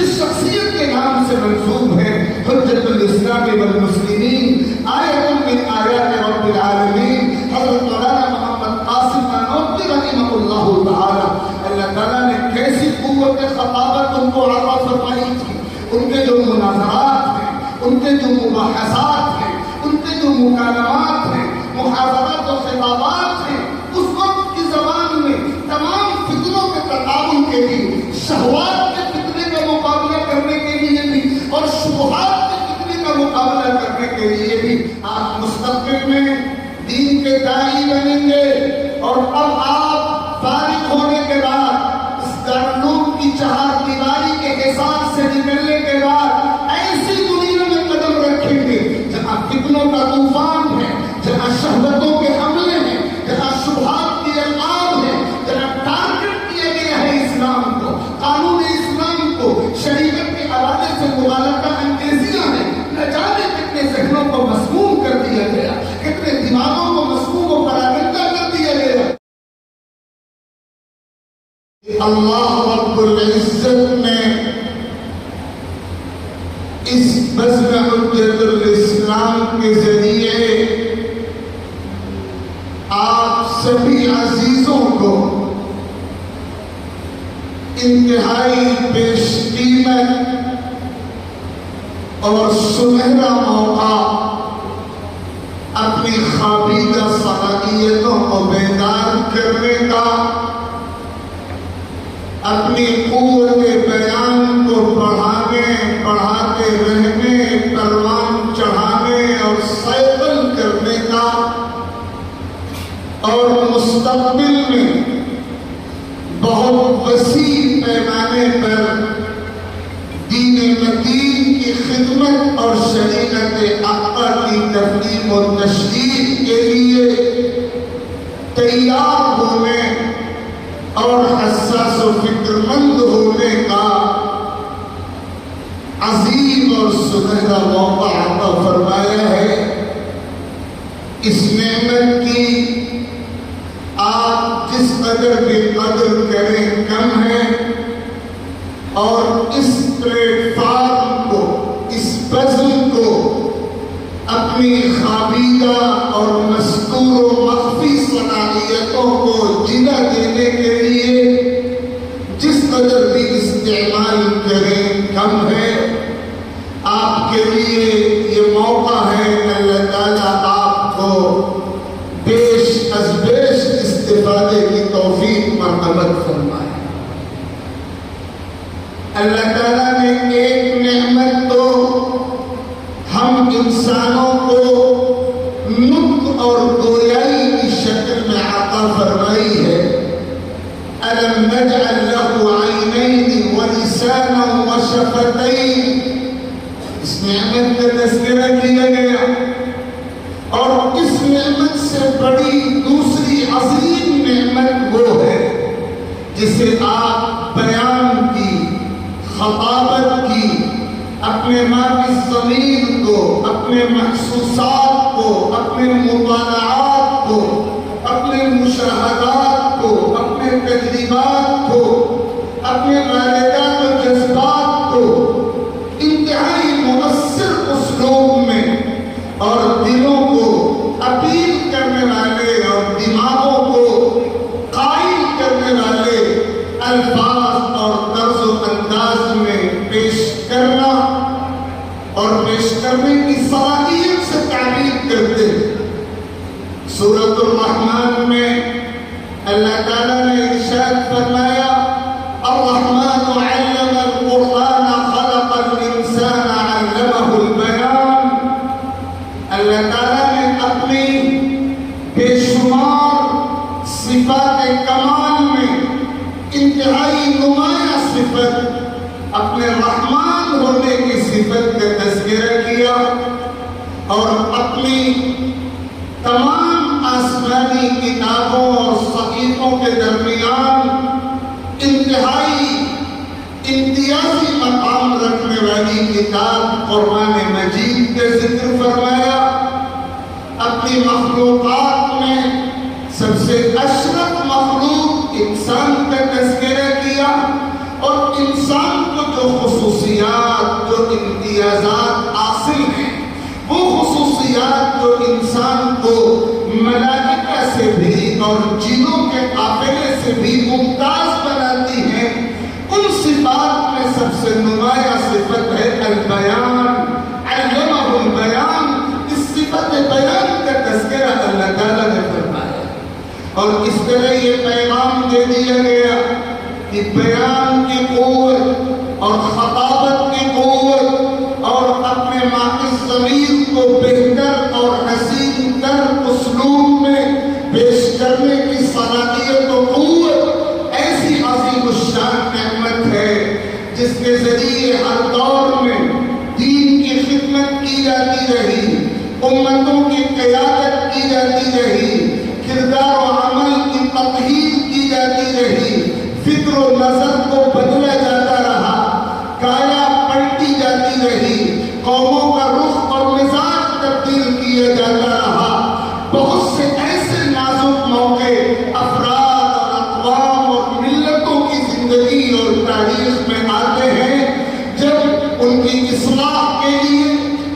جس شخصیت کے نام سے منسوب ہے حجت الاسلام والمسلمین، آیت من آیات رب العالمین، حضرت مولانا محمد قاسم نانوتوی رحمہ اللہ تعالی، اللہ تعالیٰ نے کیسی قوت خطابت ان کو عطا فرمائی تھی. ان کے جو مناظرات ہیں، ان کے جو مباحثات ہیں، ان کے جو مکالمات ہیں، محاورات و خطابات ہیں، اس وقت کی زبان میں تمام فتنوں کے تقابل کے لیے، شہوات کے فتنے کا مقابلہ کرنے کے لیے بھی اور شبہات کے فتنے کا مقابلہ کرنے کے لیے بھی آپ مستقبل میں دین کے داعی بنیں گے. اور اب آپ فارغ ہونے کے بعد اس دارالعلوم کی چہار دیواری کے حساب سے نکلنے کے بعد ایسی دنیا میں قدم رکھیں گے جہاں فتنوں کا طوفان ہے، جہاں شہوتوں کے حملے ہیں، جہاں شبہات کی القاب ہے، جہاں ٹارگٹ کیا گیا ہے اسلام کو، قانون اسلام کو، شریعت کے حوالے سے مغالطہ انگیزیاں ہیں. نہ جانے کتنے ذہنوں کو مسموم کر دیا گیا، کتنے دماغوں کو مسموم و پراگندہ کر دیا گیا. اللہ رب العزت نے اس بزم حجت الاسلام کے ذریعے آپ سبھی عزیزوں کو انتہائی بیش قیمت اور سنہرا موقع اپنی خوابیدہ صلاحیتوں کو بیدار کرنے کا، اپنی قوت بیان کو بڑھاتے رہنے، پروان چڑھانے اور سائیکل کرنے کا، اور مستقبل میں بہت وسیع پیمانے پر دین متین کی خدمت اور شریعت حقہ کی تفہیم و تشریح کے لیے تیار ہونے اور حساس و فکرمند ہونے کا عظیم اور سنہرا موقع عطا فرمایا ہے. اس نعمت کی آپ جس قدر بھی قدر کریں کم ہے، اور اس پلیٹ فارم کو، اس بزم کو اپنی خوابیدہ اور مستور و مخفی صلاحیتوں کو جگہ دینے کے لیے جس قدر بھی استعمال کریں کم ہے. آپ کے لیے یہ موقع ہے، اللہ تعالیٰ آپ کو بیش از بیش استفادے کی توفیق مرحمت فرمائے. اللہ تعالیٰ نے ایک نعمت تو ہم انسانوں کو نطق اور گویائی کی شکل میں عطا فرمائی ہے. أَلَمْ نَجْعَلْ لَهُ عَيْنَيْنِ وَلِسَانًا وَشَفَتَيْنِ. اس نعمت کا تذکرہ کیا گیا، اور اس نعمت سے بڑی دوسری عظیم نعمت وہ ہے جسے آپ بیان کی، خطابت کی، اپنے ماں کی ضمیر کو، اپنے محسوسات کو، اپنے مطالعات کو، اپنے مشاہدات کو، اپنے تجربات کو، اپنے والدات و جذبات کو انتہائی مؤثر اسلوب میں اور دلوں کو اپیل کرنے والے اور دماغوں کو قائل کرنے والے الفاظ اور طرز و انداز میں پیش کرنا اور پیش کرنے کی صلاحیت سے تعبیر کرتے ہیں. سورۃ الرحمن میں اللہ تعالیٰ نے ارشاد فرمایا، الرحمن علم القرآن خلق الانسان علمہ البیان. اللہ تعالیٰ نے اپنی بے شمار صفات کمال میں انتہائی نمایاں صفت اپنے رحمان ہونے کی صفت کا تذکرہ کیا، اور اپنی تمام آسمانی کتابوں اور صحیفوں کے درمیان انتہائی امتیازی مقام رکھنے والی کتاب قرآن مجید کا ذکر فرمایا. اپنی مخلوقات میں سب سے اشرف مخلوق انسان کا تذکرہ کیا، اور انسان کو جو خصوصیات، جو امتیازات حاصل ہیں، وہ خصوصیات جو انسان کو ملائکہ سے بھی اور جنوں کے قافلے سے بھی ممتاز بناتی ہیں، ان صفات میں سب سے نمایاں صفت ہے البیان، علمہ البیان۔ اس صفت بیان کا تذکرہ اللہ تعالیٰ نے فرمایا اور اس طرح یہ پیغام دے دیا گیا کہ بیان کی قوت اور خطابت کی قوت اور اپنے ماں ضمیر کو بہتر اور حسین تر اسلوب میں پیش کرنے کی صلاحیت و قوت ایسی عظیم الشان نعمت ہے جس کے ذریعے ہر دور میں دین کی خدمت کی جاتی رہی، امتوں کی قیادت کی جاتی رہی، کردار و عمل کی تطہیر کی جاتی رہی، فکر و نظر کو بدلا جاتا رہا، کایا پلٹی جاتی رہی، قوموں کا رخ اور مزاج تبدیل کیا جاتا رہا۔ بہت سے ایسے نازک موقع افراد اور اقوام اور ملتوں کی زندگی اور تاریخ میں آتے ہیں جب ان کی اصلاح کے لیے،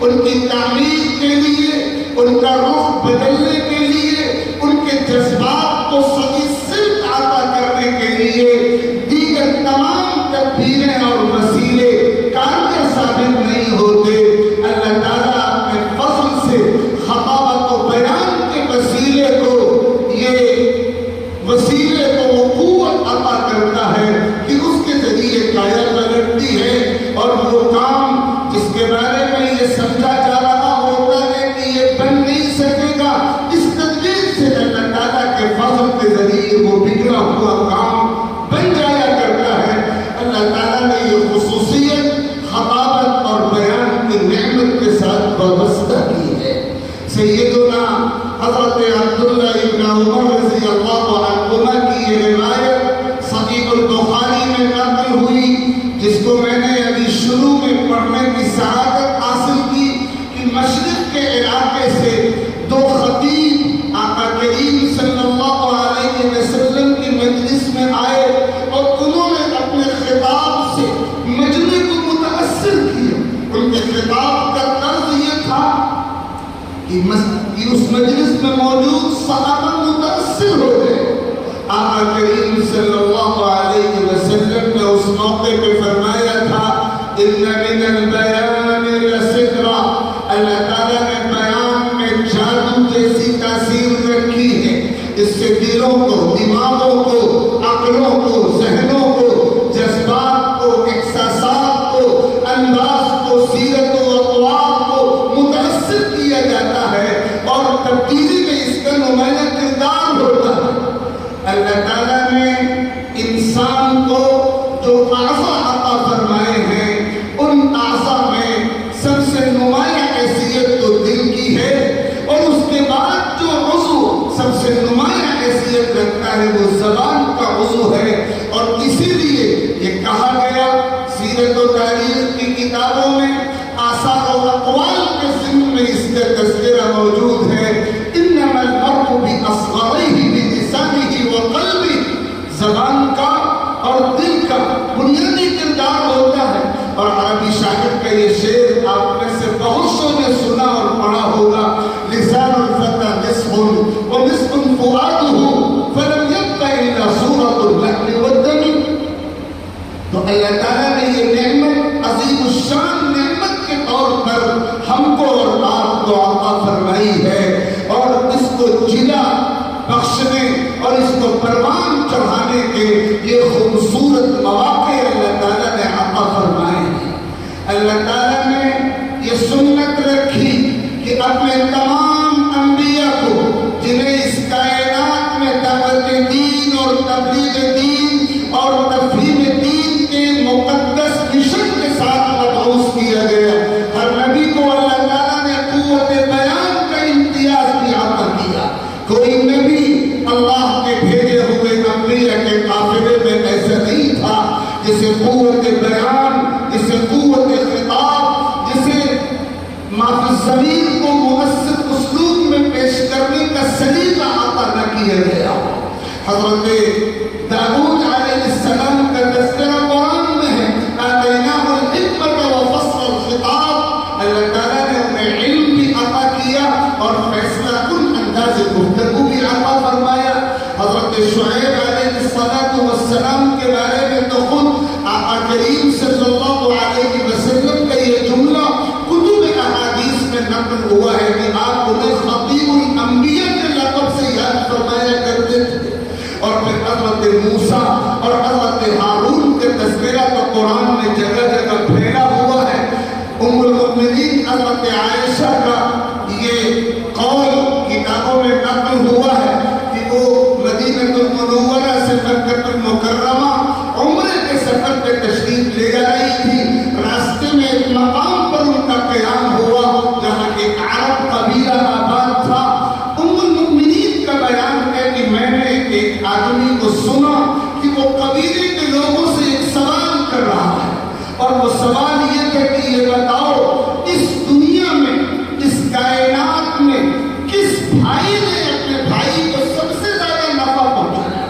ان کی تعمیر کے لیے، ان کا رخ بدلنے کے لیے، ان کے جذبات کو صحیح سمت عطا کرنے کے لیے دیگر تمام تدبیریں اور وسیلے کارگر ثابت نہیں ہوتے۔ اللہ تعالیٰ اپنے فضل سے خطابت و بیان کے وسیلے کو وہ قوت عطا کرتا ہے کہ اس کے ذریعے کایا پلٹتی ہے اور وہ کام جس کے بارے میں یہ سمجھا جا رہا ہوتا ہے کہ یہ بن نہیں سکے گا، اس تدبیر سے اللہ تعالیٰ کے فضل کے ذریعے وہ بگڑا ہوا کام بن جایا کرتا ہے۔ اللہ تعالیٰ نے یہ خصوصیت خطابت اور بیان کی نعمت کے ساتھ وابستہ کی ہے۔ سیدنا حضرت عبداللہ ابن عمر رضی اللہ عنہما کی یہ روایت صحیح البخاری میں نقل ہوئی، جس کو میں نے ابھی شروع میں پڑھنے کی سعادت حاصل کی کہ مشرق کے علاقے سے دو خطیب آقا کریم صلی اللہ علیہ وسلم کی مجلس میں آئے اور انہوں نے اپنے خطاب سے مجمع کو متاثر کیا۔ ان کے خطاب کا طرز یہ تھا کہ اس مجلس میں موجود صحابہ متاثر ہو گئے۔ آقا کریم صلی اللہ علیہ وسلم نے اس موقع پہ فرمایا تھا ان من البیان لسدرا، اللہ تعالیٰ نے بیان میں جادو جیسی تاثیر رکھی ہے، اس سے دلوں کو، دماغوں کو، عقلوں کو، ذہنوں کو، جذبات کو، احساسات کو، انداز کو، سیرت و اطوار کو متاثر کیا جاتا ہے اور تبدیلی میں اس کا نمایاں کردار ہوتا ہے۔ اللہ تعالیٰ نے انسان کو جو اعضاء عطا فرمائے ہیں ان اعضاء میں سب سے نمایاں حیثیت تو دل کی ہے اور اس کے بعد جو عضو سب سے نمایاں حیثیت رکھتا ہے وہ زبان کا عضو ہے، اور اسی لیے یہ کہا گیا سیرت و تاریخ کی کتابوں میں، آثار و اقوال کے ضمن میں اس کا تذکرہ موجود ہے۔ انما المرء باصغريه بلسانه وقلبه، زبان کا اور دل کا بنیادی کردار ہوتا ہے۔ اور عربی شاعر کا یہ شعر آپ میں سے بہت سو نے سنا اور پڑھا ہوگا، لسان الفتى نصف ونصف فؤاده فلم يبق الا صورة اللحم والدم۔ تو اللہ تعالیٰ نے یہ نعمت عظیم الشان نعمت کے طور پر ہم کو اور آپ کو عطا فرمائی ہے، اور اس کو جلا بخشنے اور اس کو پروان چڑھانے کے یہ خوبصورت مواقع اللہ تعالیٰ نے عطا فرمائے ہیں۔ اللہ تعالیٰ نے یہ سنت رکھی کہ اپنے تمام انبیاء کو جنہیں اس کائنات میں دعوت دین اور تبلیغ دین اور تفہیم دین کے مقدس مشن کے ساتھ مبعوث کیا گیا، ہر نبی کو اللہ تعالیٰ نے قوت بیان کا امتیاز بھی عطا کیا۔ کوئی نبی اللہ کے بھیجے ہوئے انبیاء کے قافلے میں ایسا نہیں تھا جسے قوت بیان، جسے قوت خطاب، جسے مافی ضمیر کو مؤثر اسلوب میں پیش کرنے کا سلیقہ عطا نہ کیا گیا۔ حضرت داؤد علیہ السلام کا تذکرہ قرآن میں ہے، آتیناہ آقا کریم صلی اللہ علیہ وسلم کا یہ جملہ کتب احادیث میں نقل ہوا ہے کہ آپ انہیں خطیب الانبیاء کے لقب سے یاد فرمایا کرتے تھے. اور پھر حضرت موسیٰ اور حضرت ہارون کے تذکرہ تو قرآن میں جگہ جگہ پھیلا ہوا ہے. ام المؤمنین حضرت عائشہ کا یہ قول کتابوں میں نقل ہوا ہے کہ وہ مدینہ المنورہ سے مکہ المکرمہ عمرے کے سفر پہ تشریف لے آئی تھی. راستے میں ایک مقام پر ان کا قیام ہوا جہاں ایک عرب قبیلہ آباد تھا. ام المؤمنین کا بیان ہے کہ میں نے ایک آدمی کو سنا کہ وہ قبیلے کے لوگوں سے ایک سوال کر رہا ہے اور وہ سوال یہ تھا کہ یہ بتاؤ اس دنیا میں اس کائنات میں کس بھائی نے اپنے بھائی کو سب سے زیادہ نفع پہنچایا.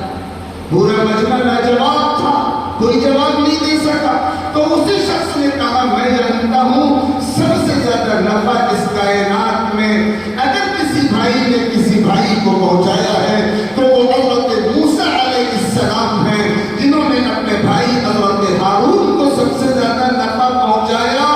پورا مجمع لاجواب تھا, کوئی جواب نہیں دے سکا. تو اسی شخص نے کہا میں جانتا ہوں سب سے زیادہ نفع اس کائنات میں اگر کسی بھائی نے کسی بھائی کو پہنچایا ہے تو وہ حضرت موسیٰ علیہ السلام ہیں جنہوں نے اپنے بھائی حضرت ہارون کو سب سے زیادہ نفع پہنچایا.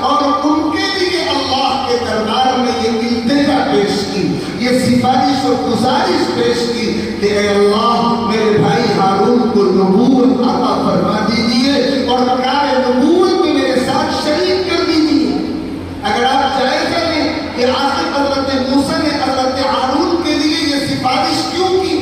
اور ان کے لیے اللہ کے دربار میں یہ التجا پیش کی, یہ سفارش اور گزارش پیش کی کہ اے اللہ میرے بھائی ہارون کو نبوت عطا فرما دیجیے اور کار نبوت میں میرے ساتھ شریک کر دیجیے. اگر آپ جائزہ لیں کہ آخر حضرت موسیٰ نے حضرت ہارون کے لیے یہ سفارش کیوں کی,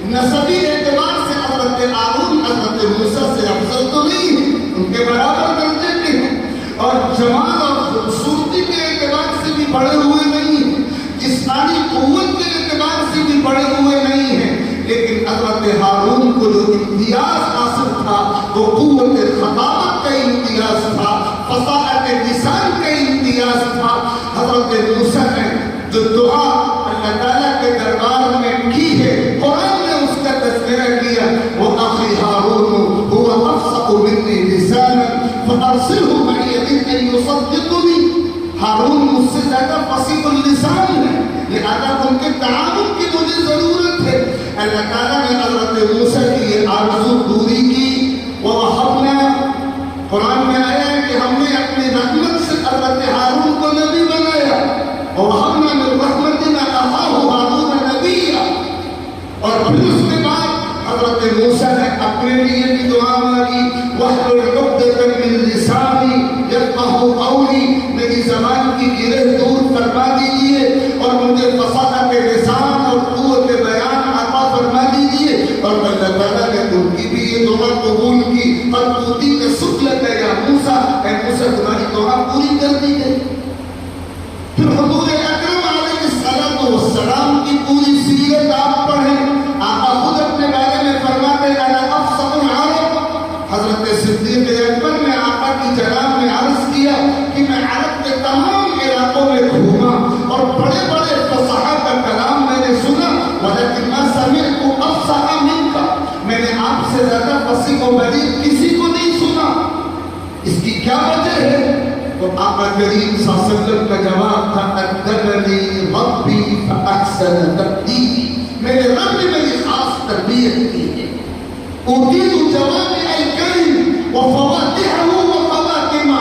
نسبی اعتبار سے حضرت ہارون حضرت موسیٰ سے افضل تو نہیں, ان کے برابر درجے کے ہیں, اور جمال اور خوبصورتی کے اعتبار سے بھی بڑے ہوئے نہیں, جسمانی قوت کے اعتبار سے بھی بڑے ہوئے نہیں ہیں. لیکن حضرت ہارون کو جو امتیاز حاصل تھا وہ قوت خطابت کا امتیاز تھا, فصاحت لسان کا امتیاز تھا. حضرت موسیٰ نے جو دعا اللہ تعالیٰ کے دربار میں کی ہے قرآن نے اس کا تذکرہ کیا, وہ اخی ہارون هو افصح منی لسانا فارسلہ معی رد ان یصدقنی. ہارون مجھ سے زیادہ فصیح اللسان ہے, لہذا ان کے تعاون کی مجھے ضرورت ہے. اللہ تعالیٰ نے حضرت موسیٰ کی یہ آرزو پوری کی. وَوَهَبْنَا, قرآن میں آیا ہے کہ ہم نے اپنی رحمت سے حضرت ہارون کو نبی بنایا. وَوَهَبْنَا مِن رَحْمَتِنَا أَخَاهُ هَارُونَ نَبِيًّا. اور پھر اس کے بعد حضرت موسیٰ نے اپنے لیے بھی دعا مانگی, وَاحْلُلْ عُقْدَةً مِّن لِّسَانِي يَفْقَهُوا قَوْلِي, میری زبان کی گرہ دور فرما دیجیے اور مجھے فصاحت لسان اور قوت بیان عطا فرما دیجیے. اور اللہ تعالیٰ نے ان کی بھی یہ دعا قبول کی. قَدْ أُوتِيتَ سُؤْلَكَ يَا مُوسَىٰ, اے موسیٰ تمہاری دعا پوری کر دی گئی. پھر حضور اکرم علیہ السلام کی پوری سیرت آپ پڑھیں. آقا خود اپنے بارے میں فرماتے ہیں انا افصح العرب. حضرت صدیق اکبر نے آقا کی جناب میں عرض کیا کہ میں عرب کے تمام علاقوں میں گھوما اور بڑے بڑے فصحاء کا کلام میں نے سنا, ولیکن ما سمعت افصح منک, میں نے آپ سے زیادہ فصیح و بلیغ کسی کو نہیں سنا. اس کی کیا وجہ ہے؟ تو آقا کریم صلی اللہ علیہ وسلم کا جواب تھا ادبنی ربی فاحسن تأدیبی, میرے رب نے میری خاص تربیت کی ہے. اوتیت جوامع الکلم وفواتحہ وخواتمہ,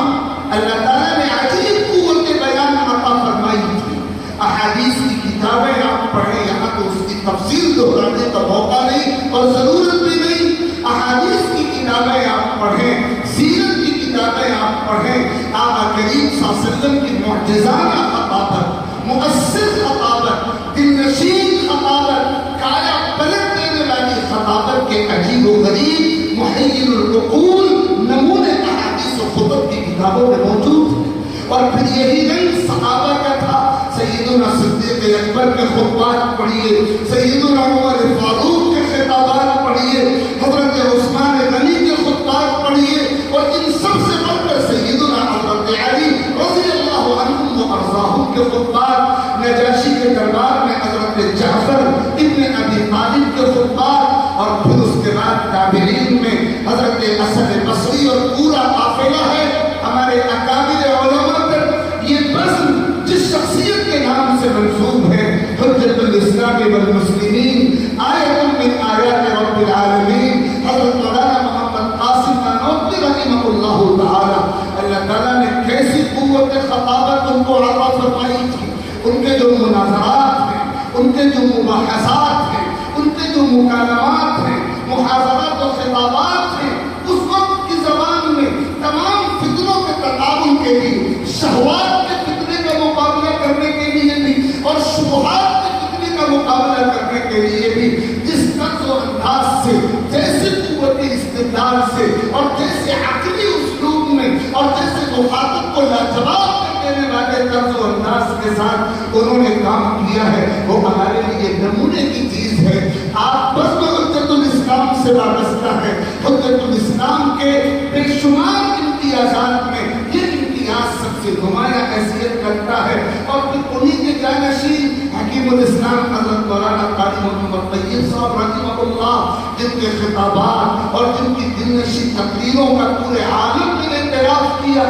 اللہ تعالیٰ نے عجیب قوت بیان عطا فرمائی تھی. احادیث کی کتابیں آپ پڑھیں, یہاں تو اس کی تفصیل دہرانے کا موقع نہیں اور ضرورت بھی نہیں. احادیث کی کتابیں آپ پڑھیں, سیرت کی کتابیں آپ پڑھیں. آقا کریم صلی اللہ علیہ وسلم کی معجزانہ خطابت, مؤثر خطابت, دل نشین خطابت, کایا پلٹ دینے والی خطابت کے عجیب و غریب محیل العقول نمونے احادیث و خطب کی کتابوں میں موجود ہیں. اور پھر یہی رنگ صحابہ کا تھا. سیدنا صدیق اکبر کے خطبات پڑھیے, سیدنا عمر فاروق کے خطابات پڑھیے, حضرت عثمان غنی کے خطبات پڑھیے, اور ان سب سے بڑھ کر سیدنا حضرت علی رضی اللہ عنہ و ارضاہم کے خطبات, نجاشی کے دربار میں حضرت جعفر ابن ابی طالب کے خطبات, اور پھر اس کے بعد تابعین میں حضرت حسن بصری اور پورا قافلہ ہے ہمارے اکابر علماء پر. یہ بزم جس شخصیت کے نام سے منسوب ہے, حجت الاسلام والمسلمین, آیت من آیات رب العالمین, حضرت مولانا محمد قاسم نانوتوی رحمہ صورت خطابت ان کو عطا فرمائی تھی، ان کے جو مناظرات ہیں، ان کے جو مباحثات ہیں، ان کے جو مکالمات ہیں، محاضرات و خطابات ہیں، اس وقت کی زبان میں تمام فتنوں کے تقابل کے لیے، شہوات کے فتنے کا مقابلہ کرنے کے لیے بھی اور شبہات کے فتنے کا مقابلہ کرنے کے لیے بھی جس طرز و انداز سے، جیسے قوت استدلال سے اور جیسے عقلی اسلوب میں اور جیسے مخاطب کو لاجواب دینے والے طرز و انداز کے ساتھ انہوں نے کام کیا ہے، وہ ہمارے لیے نمونے کی چیز ہے۔ آپ بس حجت الاسلام سے وابستہ ہے، حجت الاسلام کے بے شمار امتیازات میں یہ امتیاز سب سے نمایاں حیثیت رکھتا ہے، اور پھر انہیں کے جانشین حکیم الاسلام حضرت مولانا قاری محمد طیب صاحب رحمہ اللہ، جن کے خطابات اور جن کی دل نشین تقریروں کا پورے عالم نے اعتراف کیا،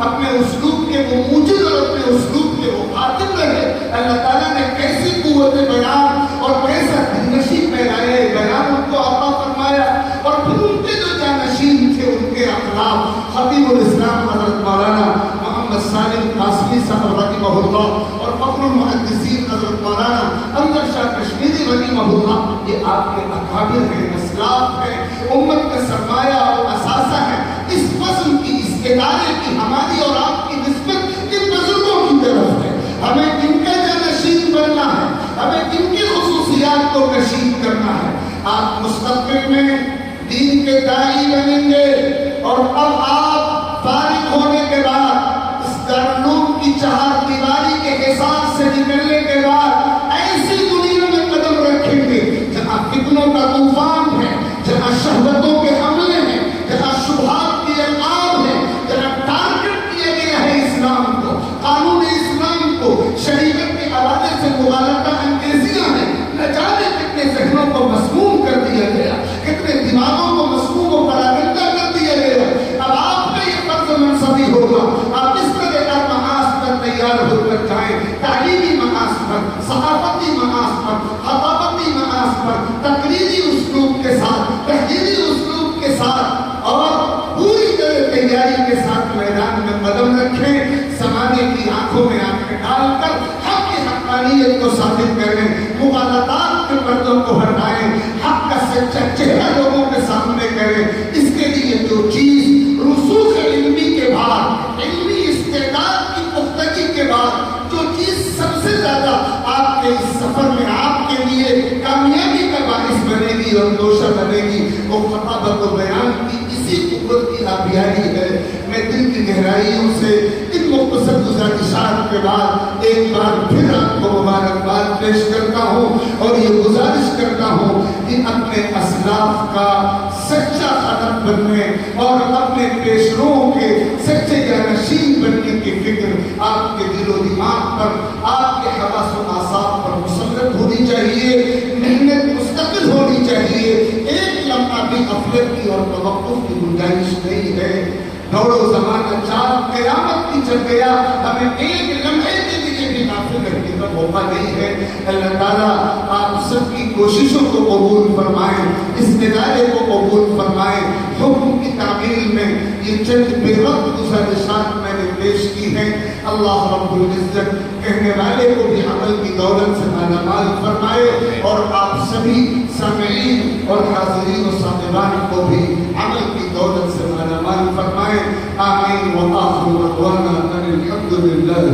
اپنے اسلوب کے وہ موجد اور اپنے اسلوب کے وہ قاتل رہے۔ اللہ تعالیٰ نے کیسی قوت بیان اور کیسا دل نشین پھیلائے بیان ان کو عطا فرمایا، اور پھر ان کے جو جانشین تھے ان کے اخلاق، حکیم الاسلام حضرت مولانا محمد سالم قاسمی صاحب رحمہ اللہ اور فخر المحدثین حضرت مولانا انور شاہ کشمیری رحمہ اللہ، یہ آپ کے اکابر ہیں، اسلاف ہیں، امت کا سرمایہ اور اثاثہ ہے۔ اس وزن کی، اس ادارے کی ہماری اور آپ کی نسبت ان بزرگوں کی طرف ہے، ہمیں ان کا جانشین بننا ہے، ہمیں ان کی خصوصیات کو کشید کرنا ہے۔ آپ مستقبل میں دین کے داعی بنیں گے، اور اب آپ فارغ ہونے کے بعد اس دارالعلوم کی چہار دیواری کے حساب سے نکلنے کے بعد ایسی دنیا میں قدم رکھیں گے جہاں فتنوں کا طوفان ہے، جہاں شہوتوں کے حملے ہیں، جہاں شبہات کی القاب ہے، جہاں ٹارگٹ کیا گیا ہے اسلام کو، قانون اسلام کو، شریعت کے حوالے سے مغالطہ انگیزیاں ہیں، نہ جانے کتنے ذہنوں کو مسموم کر دیا گیا، کتنے دماغوں کو مسموم و پراگندہ کر دیا گیا۔ اب آپ کا یہ فرض منصبی ہوگا، آپ اس طرح کا محاذ پر تیار ہو کر جائیں، تعلیمی محاذ پر، صحافتی محاذ پر، خطابتی محاذ پر، تقریری اسلوب کے ساتھ، تحریری اسلوب کے ساتھ اور پوری طرح تیاری کے ساتھ میدان میں قدم رکھیں، زمانے کی آنکھوں میں آنکھیں ڈال کر حق کی حقانیت کو ثابت کریں، مغالطات کے پردوں کو ہٹائیں، حق کا سچا چہرہ لوگوں کے سامنے کریں۔ اس کے لیے جو چیز رسوخ علمی کے بعد، علمی استعداد کی پختگی کے بعد جو چیز سب سے زیادہ آپ کے اس سفر میں آپ کے لیے کامیابی کا باعث بنے گی اور دوشہ بنے گی، وہ خطابت و بیان کی اسی قوت کی آبیاری ہے۔ میں دل کی گہرائیوں سے ان مختصر گزارشات کے بعد ایک بار پھر آپ کو مبارکباد پیش کرتا ہوں اور یہ گزارش کرتا ہوں کہ اپنے اسلاف کا سچا خطر بننے اور اپنے پیشروؤں کے سچے جانشین بننے کی فکر آپ کے دل و دماغ پر، آپ کے حواس و اعصاب پر مسلط ہونی چاہیے، محنت مستقل ہونی چاہیے، ایک لمحہ بھی غفلت کی اور توقف کی گنجائش نہیں ہے۔ دوڑو زمانہ چاند قیامت کی چل گیا، ہمیں ایک لمحے کے لیے بھی غافل رہنے کا موقع نہیں ہے۔ اللہ تعالیٰ آپ سب کی کوششوں کو قبول فرمائیں، اس ادارے کو قبول فرمائیں۔ حکم کی تعمیل میں یہ چند بے وقت گزارشات میں نے پیش کی ہیں، اللہ رب العزت کہنے والے کو بھی عمل کی دولت سے مالا مال فرمائے، اور آپ سبھی سامعین اور حاضرین و سامعان کو بھی عمل کی دولت سے مالا مال فرمائے۔ آمین وآخر دعوانا ان الحمد للہ۔